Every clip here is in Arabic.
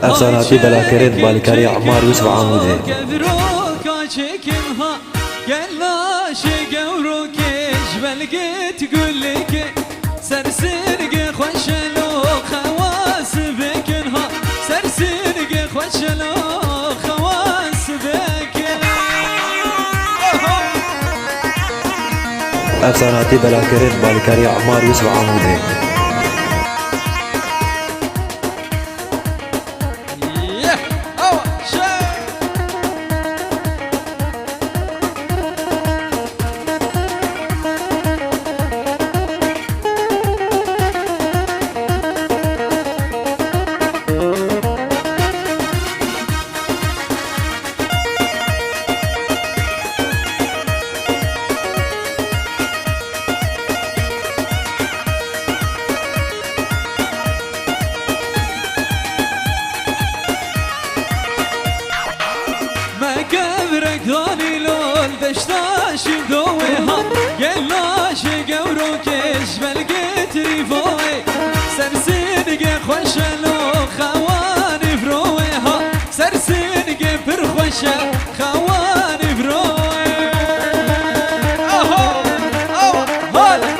افساناتی بلاکرد بالکاری عمار یوسف عامودی سرسرقي خوشلو خواس بكنها سرسرقي خوشلو خواس بكن افساناتی بلاکرد بالکاری عمار یوسف عامودی كبرك ذاني لول دشتاش دويها قلاش قوروكش بلقيت ريفوي سرسنقي خوشلو خواني فرويها سرسنقي برخوشة خواني فروي اهو هلا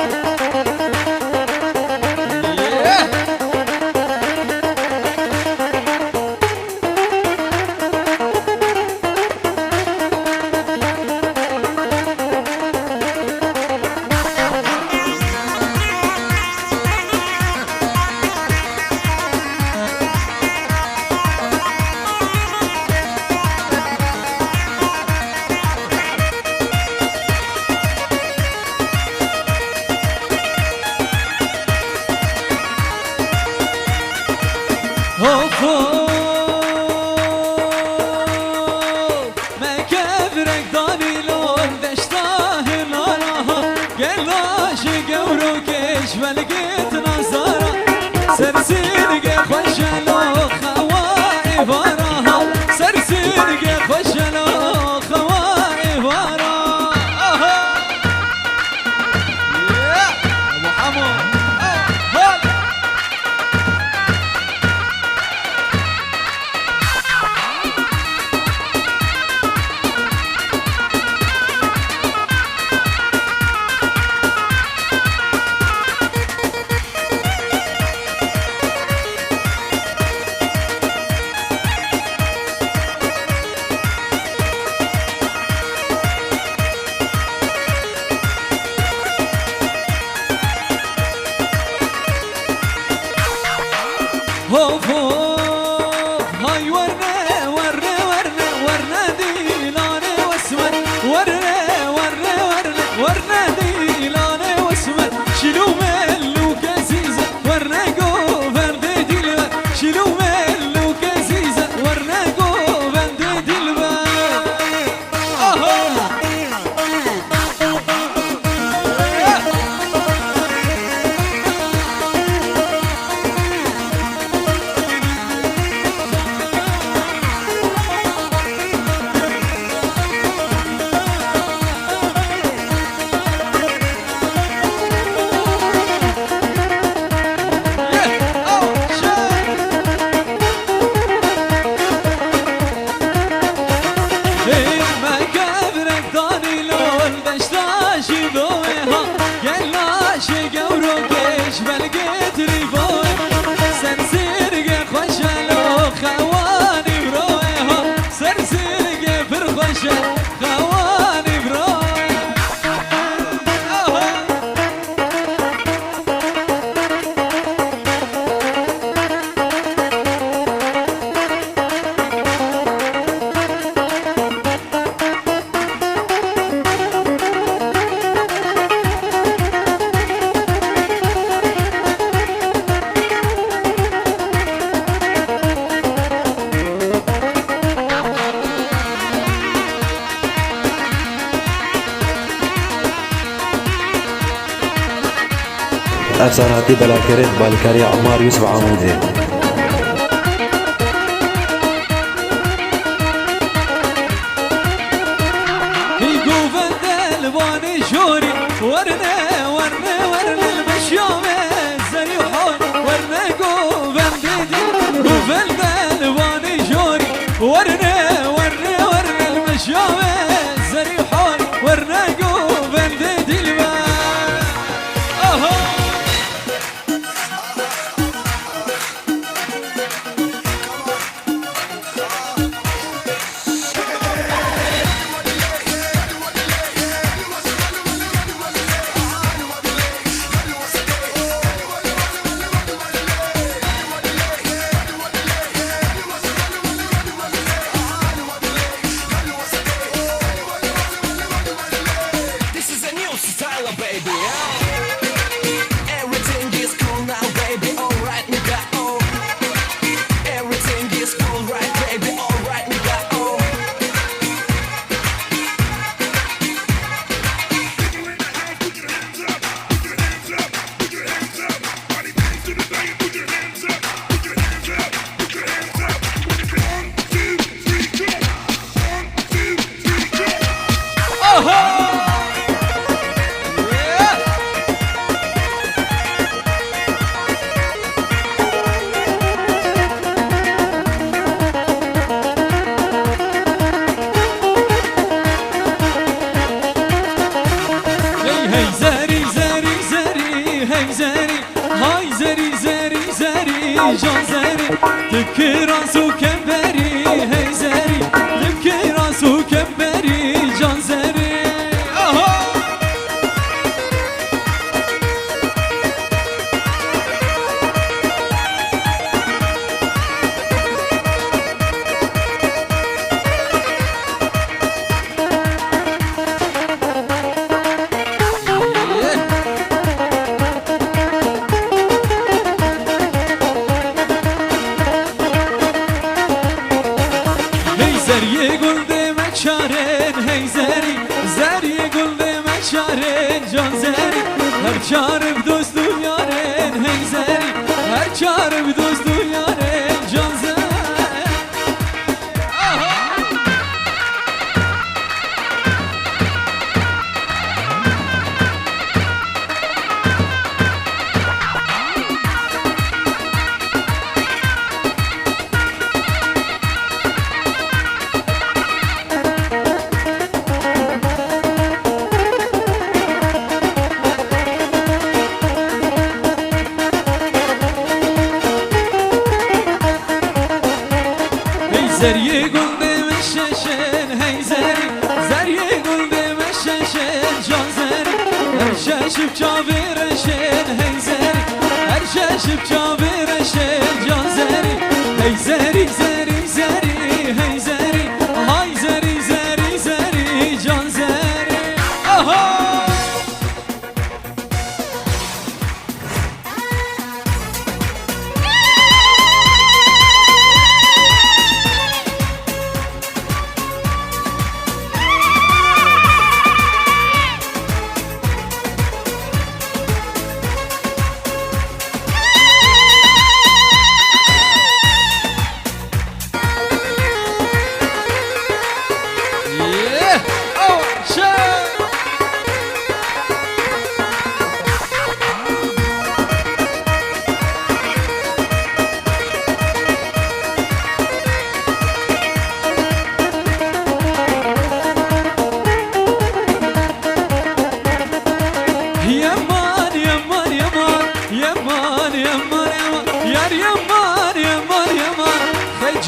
ما كبرك ضاني لون دشتاه نارها قلاش قوروكش بلقيت نظارة سرسنقي خوشلو خوائي فارها سرسنقي خوشلو خوائي فارها ابو حمود هوف هوف هاي ورنا ورنا ورنا ورنا دي لاني واسود ورنا ورنا ورنا ورنا دي لاني واسود شيلو ملو كزيزة ورنا قوفن دي دلبا شيلو ملو كزيزة ورنا قوفن دي دلبا بلقيت ريفوي سرسرقي خوشلو خواني برويها سرسرقي برخوشة خواني بروي افساناتی بلاکرد بالکاری عمار یوسف عامودی الواني جوري ورنا ورنا ورنا المشيومة زي حون ورنا قوفن ديدي قوفن تبكي راسو كبري هيزري تبكي راسو كبري جانزري هر چار بدوست یارن هیزری هر چار بدوست یارن جانزری زريي قلبي مششن هي زري زريي قلبي مششن جان زري هرشاش بجابرشن هي زري هرشاش بجابرشن جان زري هي زري زري زري هي زري هاي زري زري زري جان زري اها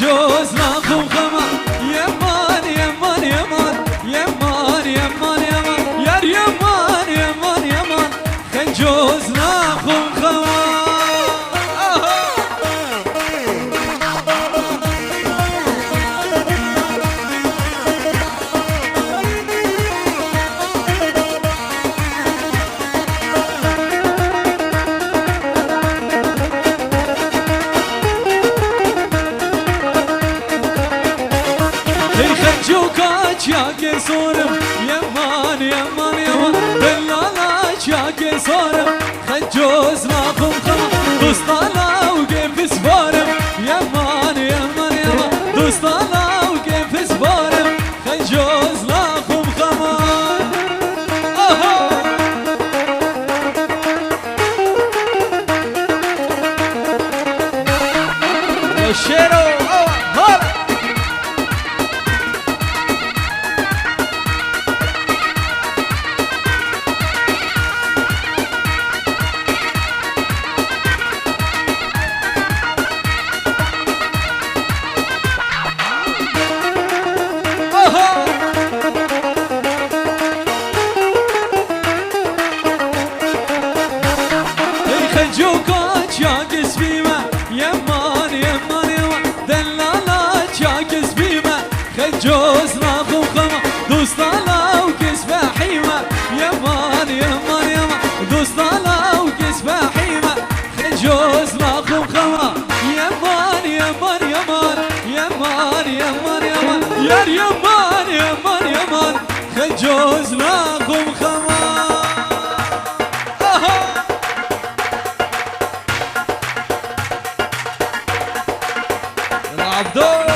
جوز ناخم خما يمان يمان يمان يمان يمان يمان يار يمان يمان يمان خنجوز ناخم خما چاک سورم یمان یمان یمان دلالا چاک سورم خجوز ناخم خما دوستانا و گفس بارم یمان یمان یمان دوستانا و گفس بارم خجوز ناخم خما شیرو جوز ناخم خما دوستانا و کسب حیمه یمان یمان یمان دوستانا و کسب حیمه جوز ناخم خما یمان یمان یمان یمان یمان یمان یار یمان یمان یمان جوز ناخم خما عبدو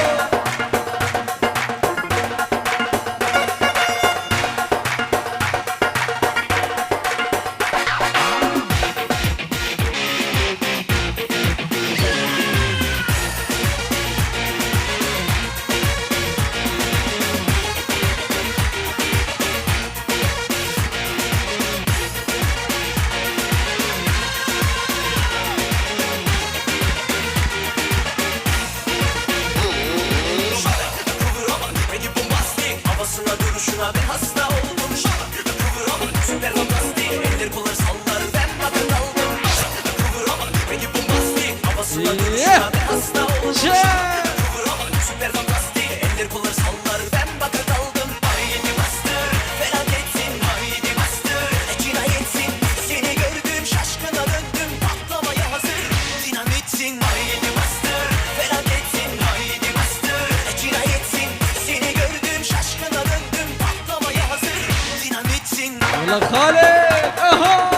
يلا خالد اهو.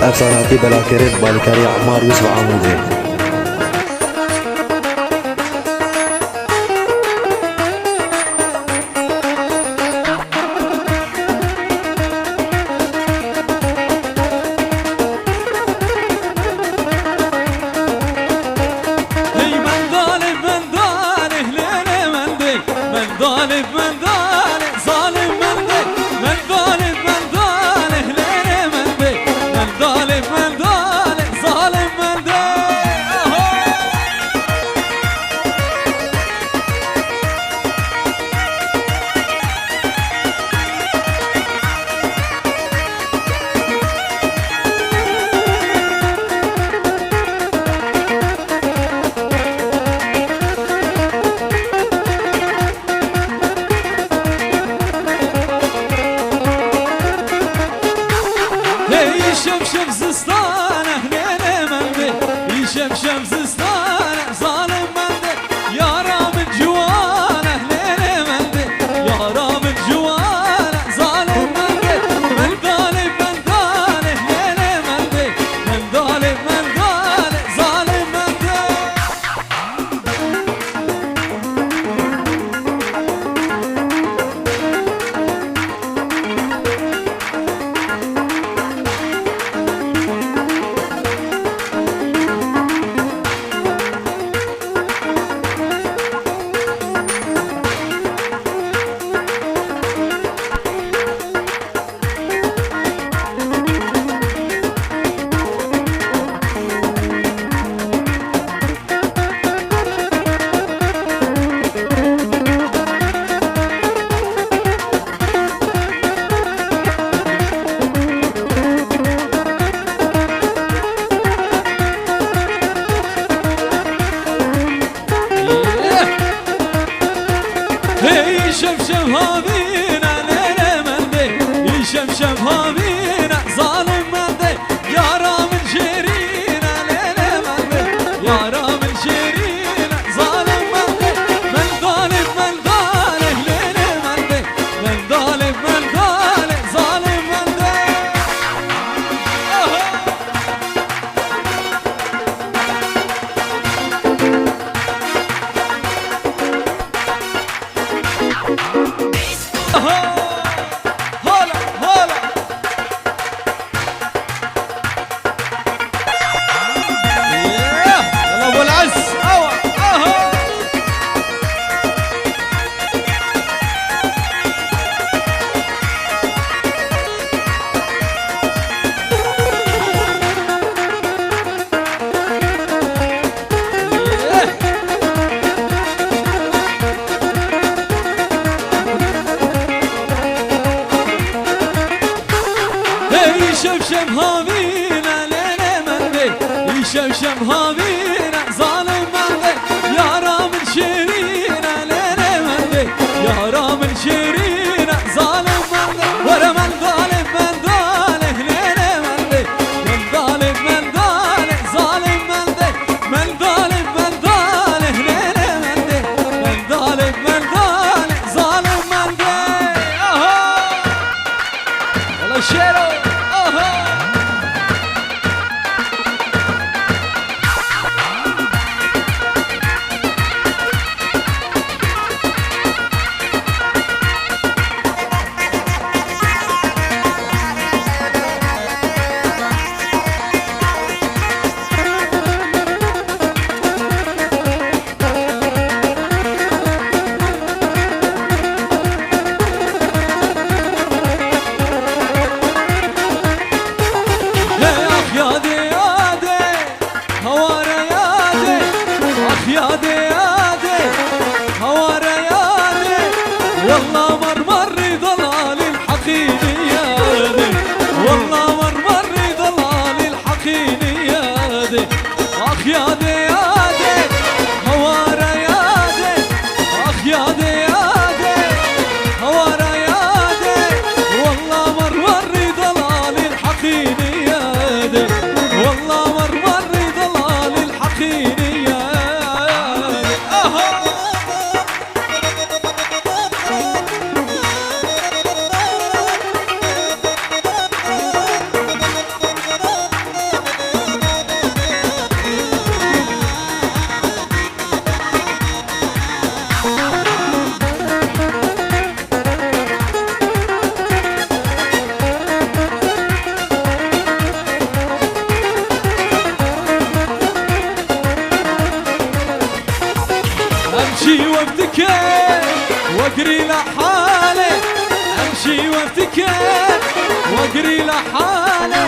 أفساناتي بلاكرين بالكاري عمار يوسف عمودي. يشمشم زستانه ليلة مندي يشمشم زستانه ظالم مندي يا رام الجوانه ليلة مندي يا رام الجوانه ظالم مندي من ظالم من ظالم ليلة مندي من ظالم من ظالم ظالم مندي. يشمشم هابينا ليلة مندي يشمشم هابينا ظالم مندي يا رام الجرينا ليلة مندي يا رام الجرينا ظالم مندي من ظالم من ظالم ليلة مندي من ظالم من ظالم ظالم مندي. هلا هلا يلا ابو العز اهو اهو. يشمشم هابينا ليلة مندي يشمشم هابينا ظالم مندي يا رام الشيرينا ليلة مندي يا رام الشيرينا ظالم مندي ولا من ظالم من ظالم ليلة مندي من ظالم من ظالم ظالم مندي من ظالم من ظالم ليلة مندي من ظالم من ظالم ظالم مندي. اهو والله شيرو اهو. وافتكر واقري لحالي، امشي وافتكر واقري لحالي،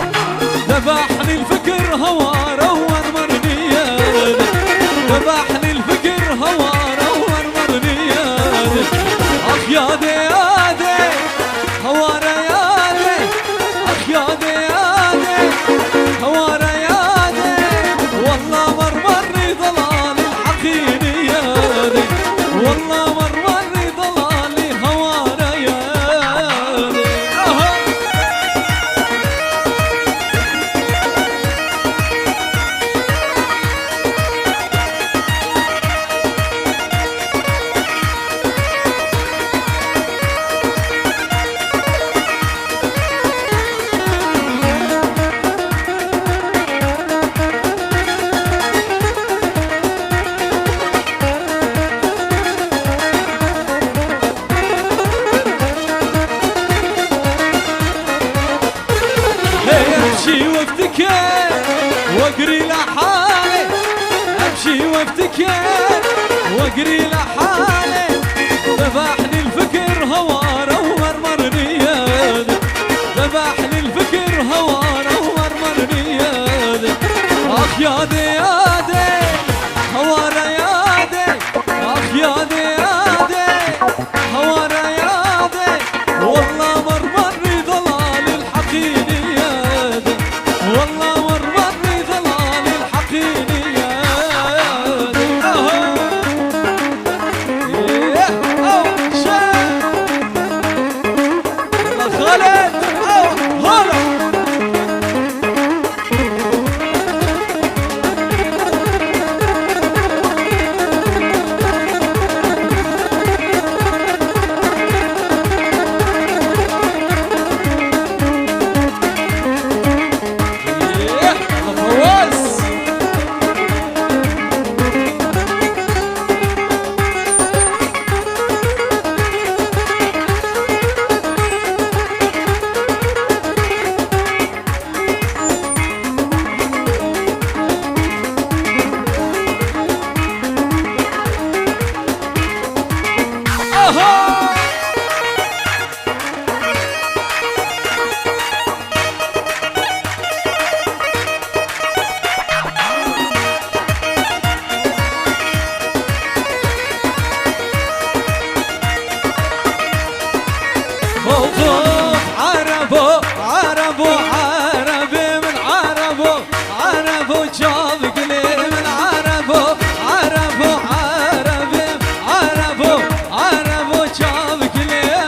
ذبحني الفكر هواره وانمرني يادي، ذبحني الفكر هواره وانمرني يادي، اخ يادي يادي هواره يادي، اخ يادي يادي هواره يادي، والله مرمرني ضلال الحقيني يادي، والله مرمرني ضلالي هواره يادي. امشي وافتكر واقري لحالي، امشي وافتكر واقري لحالي، ذبحني الفكر هواره ومرمرني يادي، ذبحني الفكر هواره ومرمرني يادي، اخ يادي يادي هواره يادي، اخ يادي يادي هواره يادي، والله مرمرني ضلال الحقيني يادي، والله مرمرني ضلال الحقيني يادي. إيه شيخ الله خالد هلا عربو عربو عربي من عربو عربو جاب قليل من عربو عربو عربي عربو عربو جاب قليل.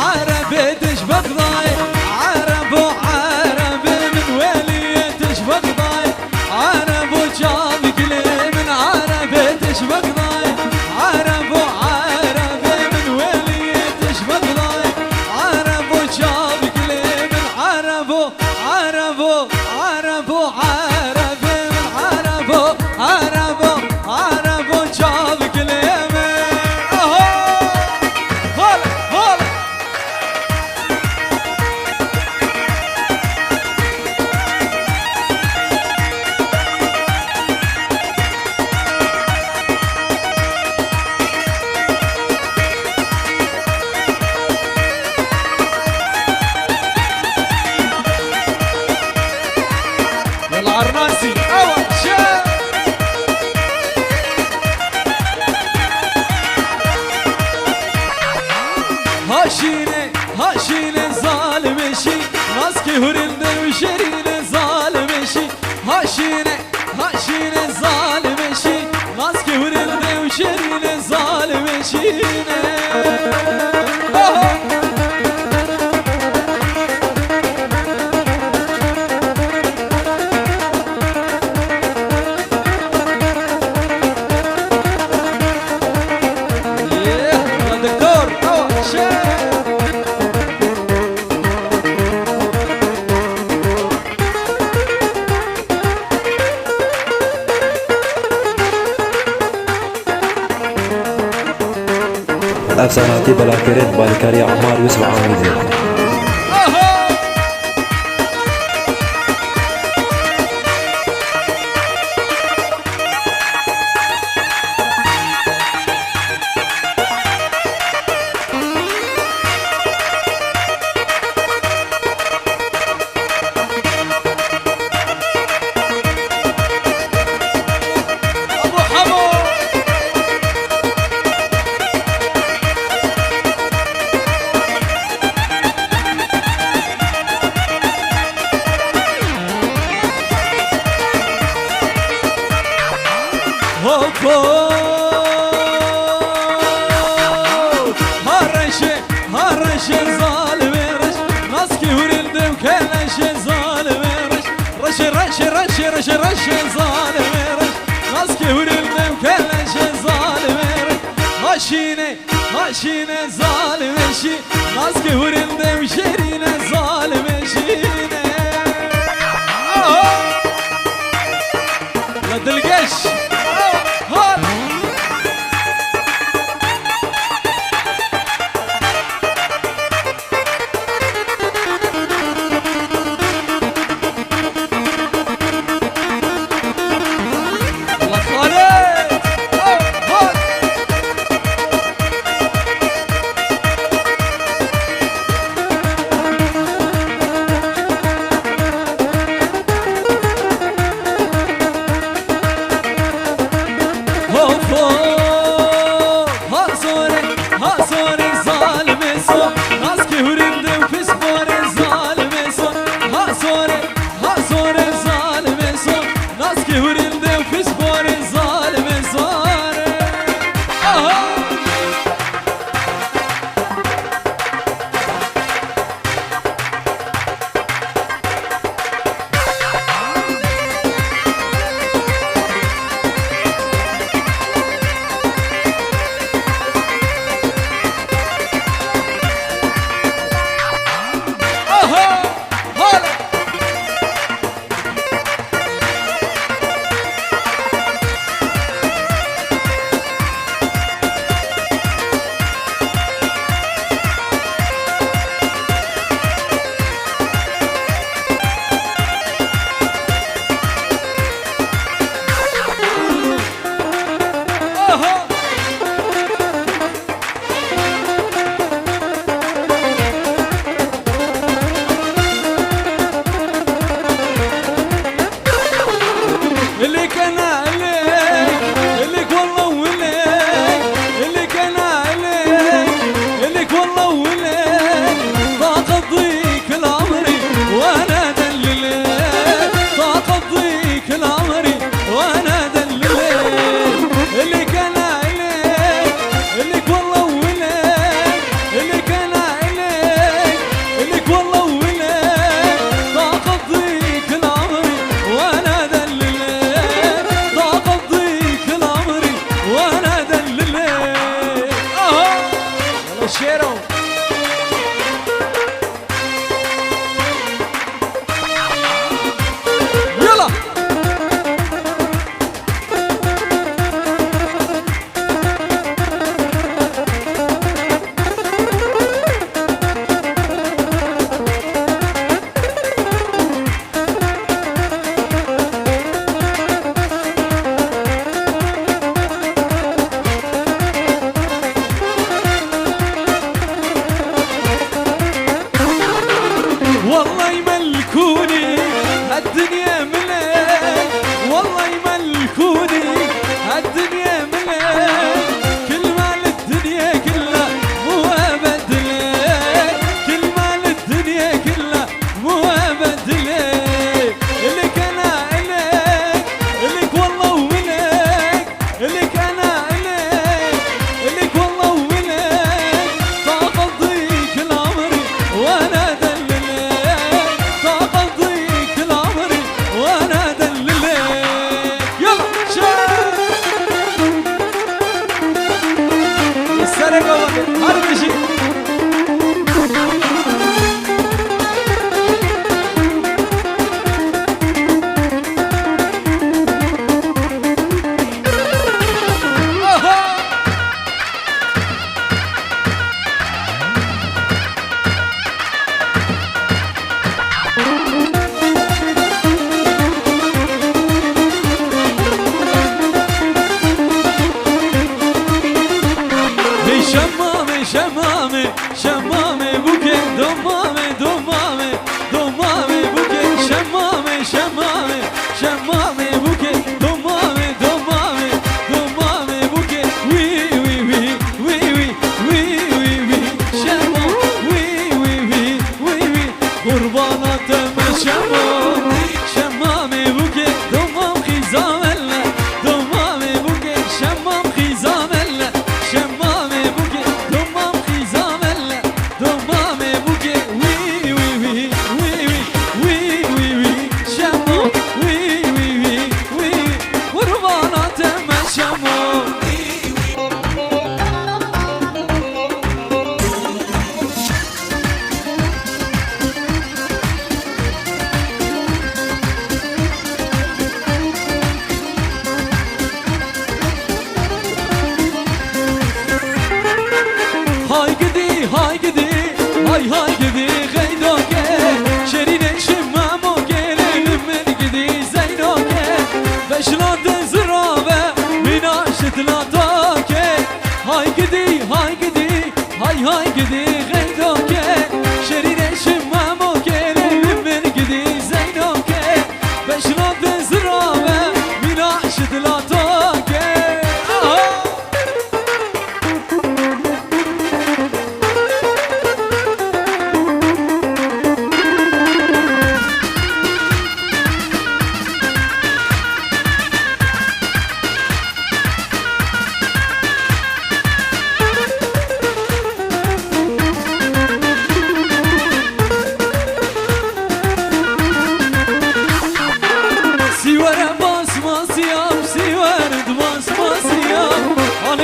عربي تشبك ضايع عربو عربي من ويلي تشبك ضايع عربو جاب قليل من عربي تشبك ضايع عربو عربي من ويلي تشبك ضايع عربو جاب قليل من عربو عربو عربو عربي من عربو عربو عربو جاب قليل. حسناتي بلاكرين بالكاري عمار يوسف عامودي. هرش ظالم رش ناسكي ورندم كلش ظالم رش رش رش رش رش ظالم رش ناسكي ورندم كلش ظالم رش ماشينه ظالم شي ناسكي ورندم شيرينه ظالم شينه لا دلقش شمام شمامي بوكي دمام خيزام الله دمامي بوكي شمام خيزام الله شمامي بوكي دمام خيزام الله دمامي بوكي وي وي وي وي وي وي وي شمام وي وي وي وي قربانات من شمام هاي قدي هاي قدي غيدوكي شرين شمامو قيلين من قدي زينوكي بشلون تزرابه من عشت لاطوكي هاي قدي هاي قدي غيدوكي شرين شمامو قيلين من قدي زينوكي بشلون تزرابه من عشت لاطوكي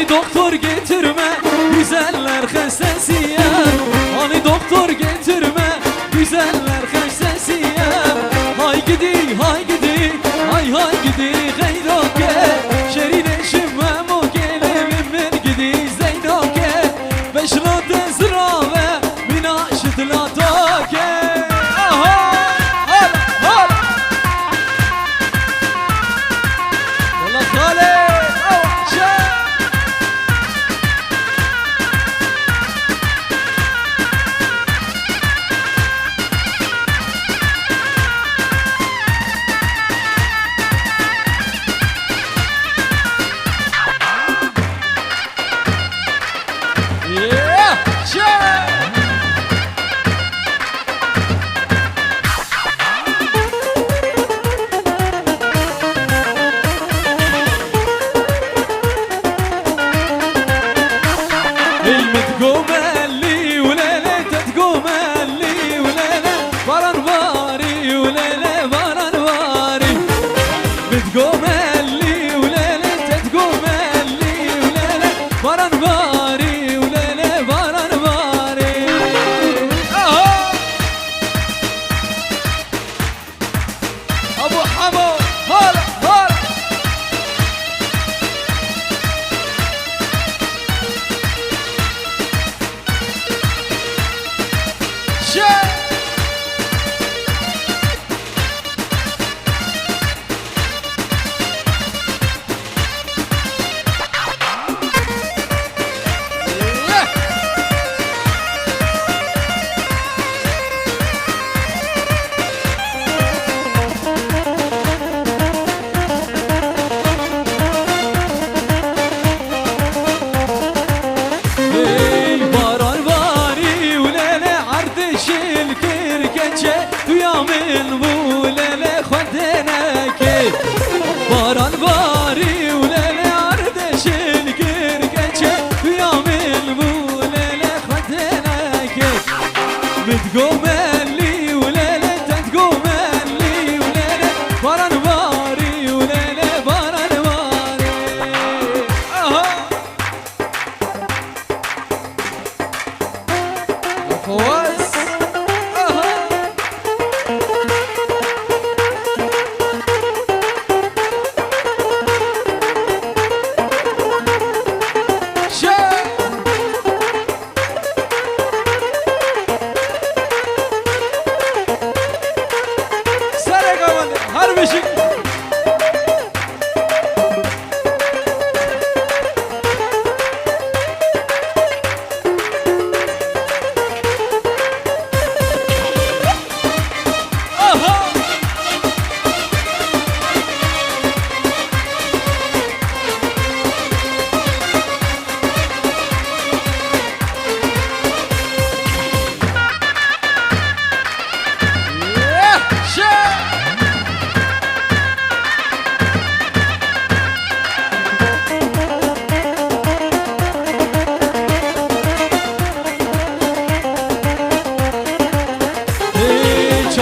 Doktor getirme güzeller hastasıyım Hani doktor getirme güzeller hastasıyım Hay gidi hay gidi gayroke Şerine şimmem o gelelim ben gidi zeynoke Beşlade zrave minaşit latoke Aha hala hala Yallah khale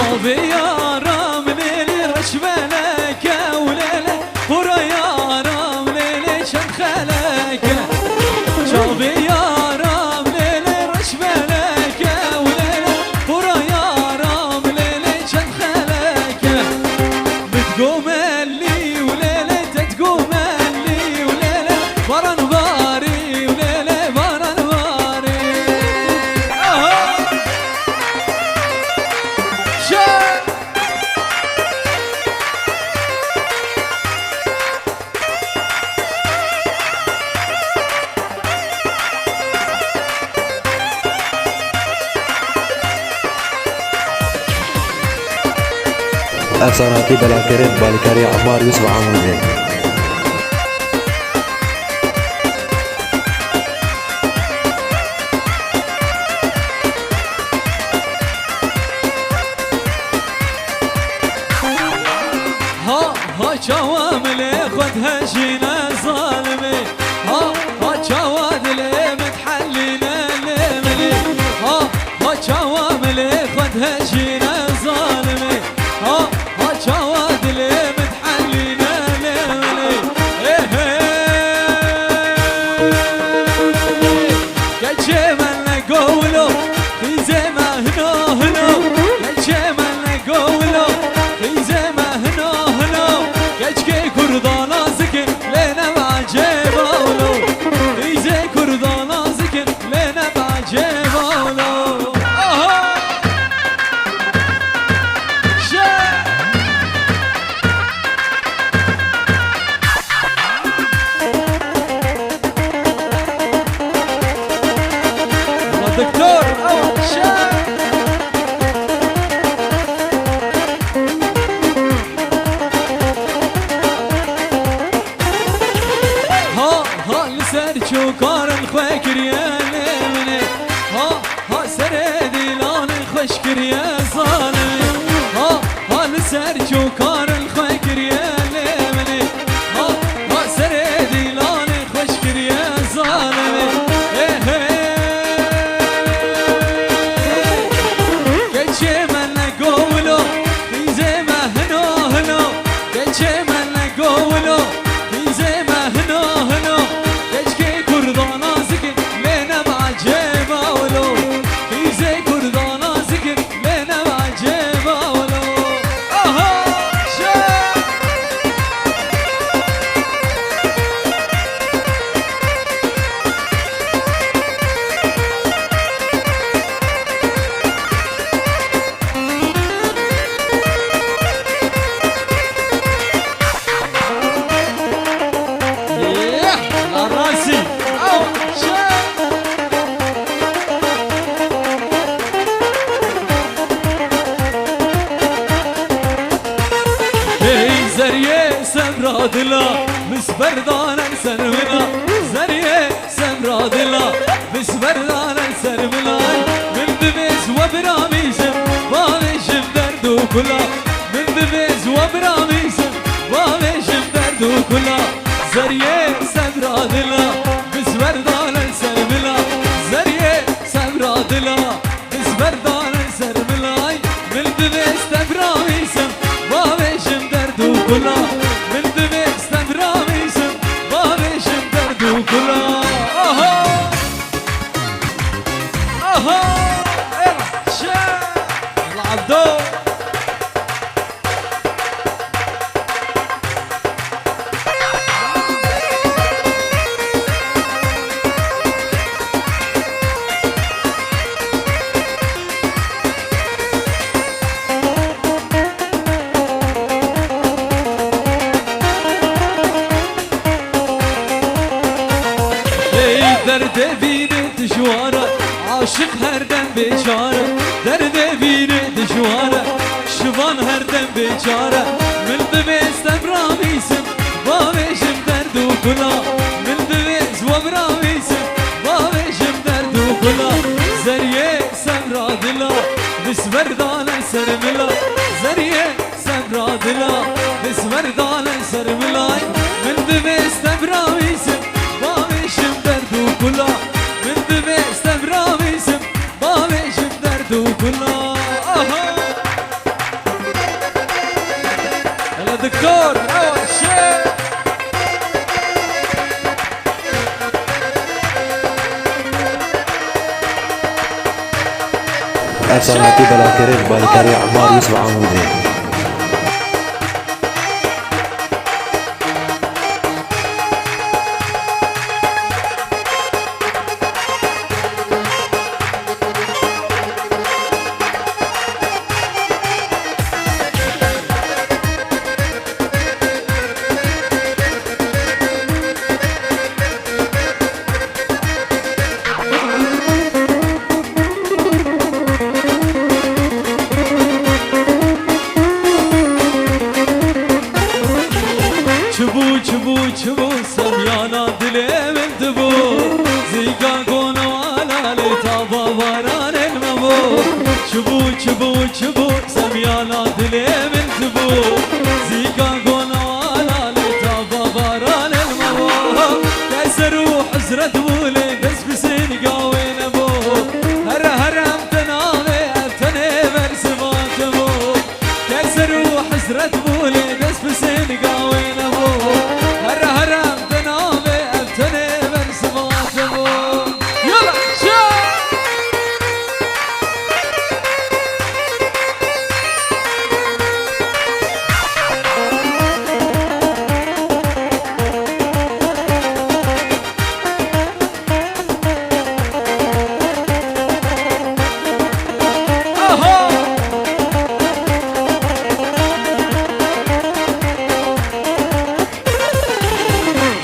شوفي يا رام ليلي رشبلك وليلي ورا يا رام ليلي شنخلك شوفي يا رام ليلي رشبلك وليلي ورا يا رام ليلي شنخلك بتقوم اللي وليلي تتقوم اللي وليلي برن باري وليلي برن باري أفساناتي بلاكرين بالكاري عمار يوسف عامر ها شوامل خدها شينا ظالمي ها شواد اللي متحلينا لملي ها شوامل خدها شينا ظالمي ها شواد اللي متحلينا لملي كجمل نقولو في زما هنا هنا كجمل نقولو في زما هنا هنا كجكي كردانا سكن لنا بعجبالو في زي كردانا سكن لنا بعجبالو دكتور ها لسر شوكار الخوكر يا لمني ها سردي لان الخشكر يا ظالمي ها لسر شوكار الخوكر يا لمني ها سردي لان الخشكر يا ظالمي زرية سمرادلا مسبردانا سرملا زرية سمرادلا مسبردانا سرملا من ببز وبراميزم وامشم دردو كلا من ببز وبراميزم وامشم دردو كلا زرية سمرادلا مسبردانا سرملا زرية سمرادلا مسبردانا سرملا من ببز تبراميزم وامشم دردو كلا من دبس تبراميسم وامشم دردو كلا العبدو درد بینه دشواره عاشق هر دم بیچاره درد بینه دشواره شوان هر دم بیچاره من ببستم رامیسم وامشم درد و کلا من ببست و برامیسم وامشم درد و کلا زریه سمرا دلا بسوردان سرملا زریه سمرا دلا بسوردان سرملای من ببستم رامیسم وامشم درد و کلا من ببستم رامیسم وامشم درد و کلا دكتور اول شيء أسرتي بلا كريم بالكري عمار يوسف عمودي. çubu samyana dilemin tıbu Zika konu ala le taba varan elme bu çubu samyana dilemin tıbu Zika konu ala le taba varan elme bu Kayseru hızret bu le besbisin gavine bu Haram tenave eftene versivat bu Kayseru hızret bu le besbisin gavine bu هرم بنامه ابتني برسماته يلا شا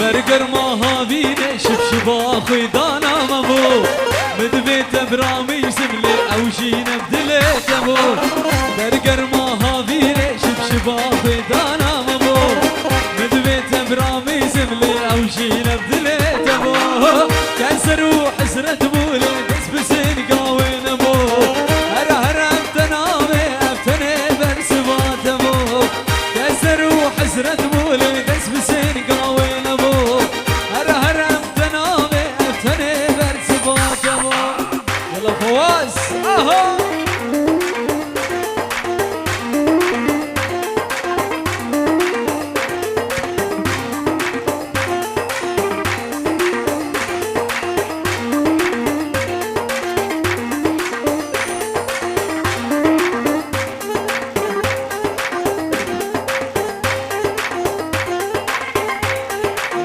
برگر ماهاوینه شبشبا خیدانا مبو مدبیت برامی زملی اوجین بدلت مبو برگر ماهاوینه شبشبا خیدانا مبو مدبیت برامی زملی اوجین بدلت مبو کنسر و حسرت بولی بس بسین قاوین مبو هرم تنامه افتنه برسوات مبو کنسر و حسرت بولی بس بسین قاوین فواز اهو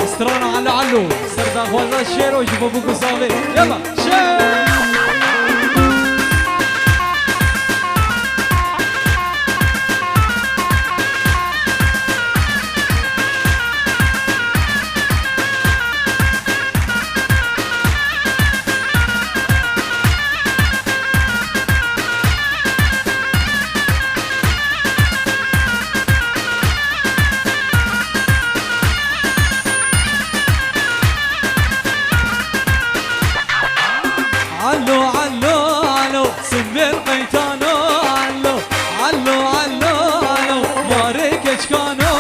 استرانا علو سردان والله الشير وجيبوا ابوكم صافي يلا شير علو علو علو سمي القيتانو علو علو علو علو ياريك اشكانو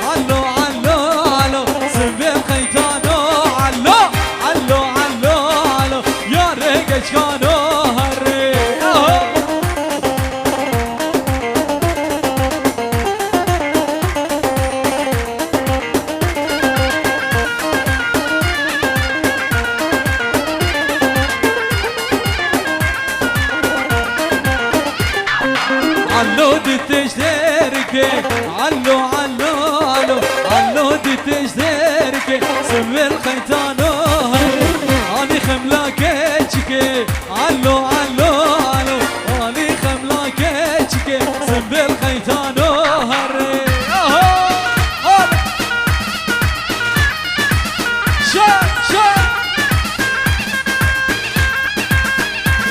علو علو علو سمي القيتانو علو علو علو علو ياريك اشكانو علو دي تشتركي علو علو علو علو دي تشتركي سمي الخيتانو اني خملاكيشكي علو علو علو اني خملاكيشكي سمي الخيتانو هري شا شا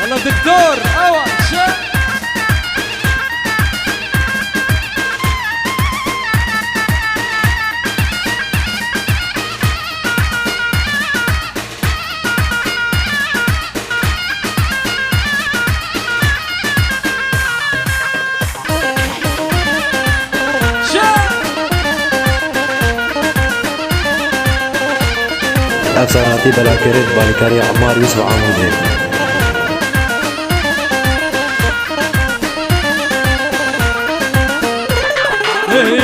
يلا دكتور اول شا أسرتي بلا كريم بالكري عمار يوسف عمودي. Hey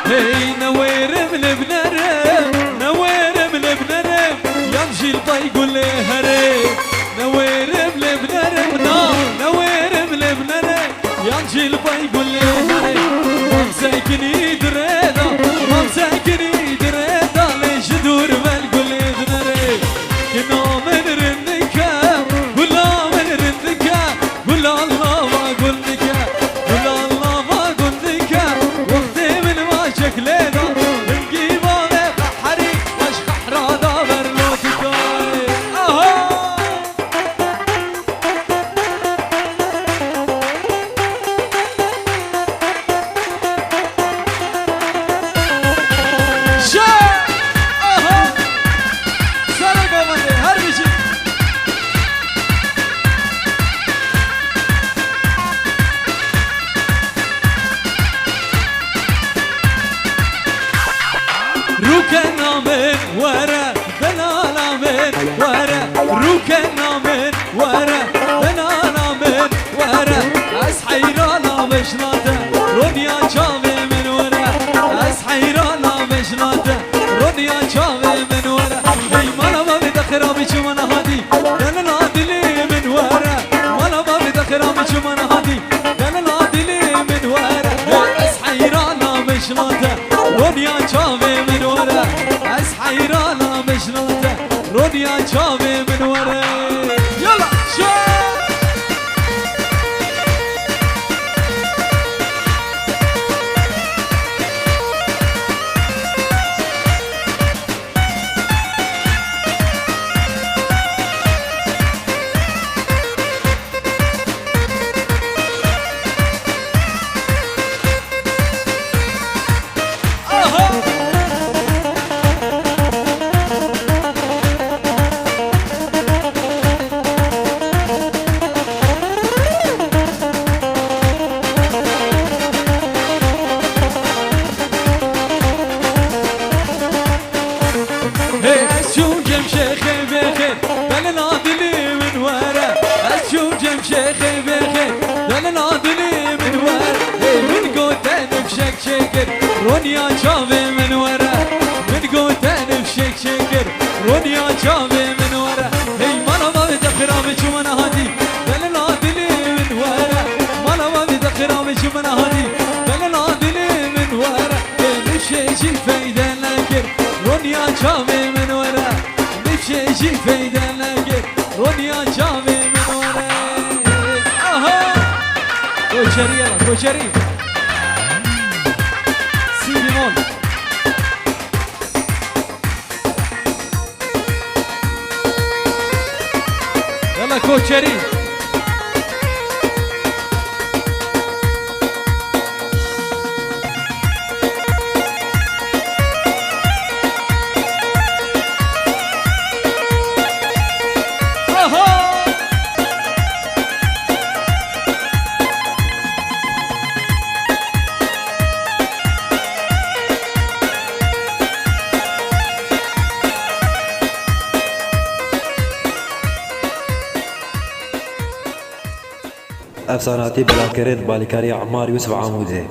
هي نوير من بنرم نوير من بنرم يمشي البي يقول لي هرب نوير من بنرم نوير من بنرم يمشي البي يقول لي هرب مساكن يدريدا مساكن يدريدا ليش دور بالقول لي بنرم كنا من رنكا ولا من رنكا ولا الله ما قلنك ولا الله ما قلنك وقتي من ما شكلنا نجيبه بحري واش حرادا برلوتك ركنا من ورا بنانا من ورا ركنا من ورا بنانا من ورا اسحيرانا بشلاته رونيا شافي من ورا اسحيرانا بشلاته رونيا شافي من ورا اي مالا ما بدخرا بشمنا هادي انا نادلي من ورا مالا ما بدخرا بشمنا هادي انا نادلي من ورا اسحيرانا بشلاته رونيا شافي من ورا اسحيرانا بشلاته رونيا شافي من ورا يلا شو شيخي بخير دل نادلي من ورا من قوتين بشك شكر رونيا شافي من ورا من قوتين بشك شكر رونيا شافي من ورا هي مالا ما بدخرا بشمنا هادي دل نادلي من ورا مالا ما بدخرا بشمنا هادي دل نادلي من ورا نمشي فايدة نكر رونيا شافي من ورا نمشي فايدة نكر رونيا شافي من ورا كوشري يلا كوشري سي بيمول يلا كوشري افساناتی بلاکرد بالکاری عمار یوسف عمودی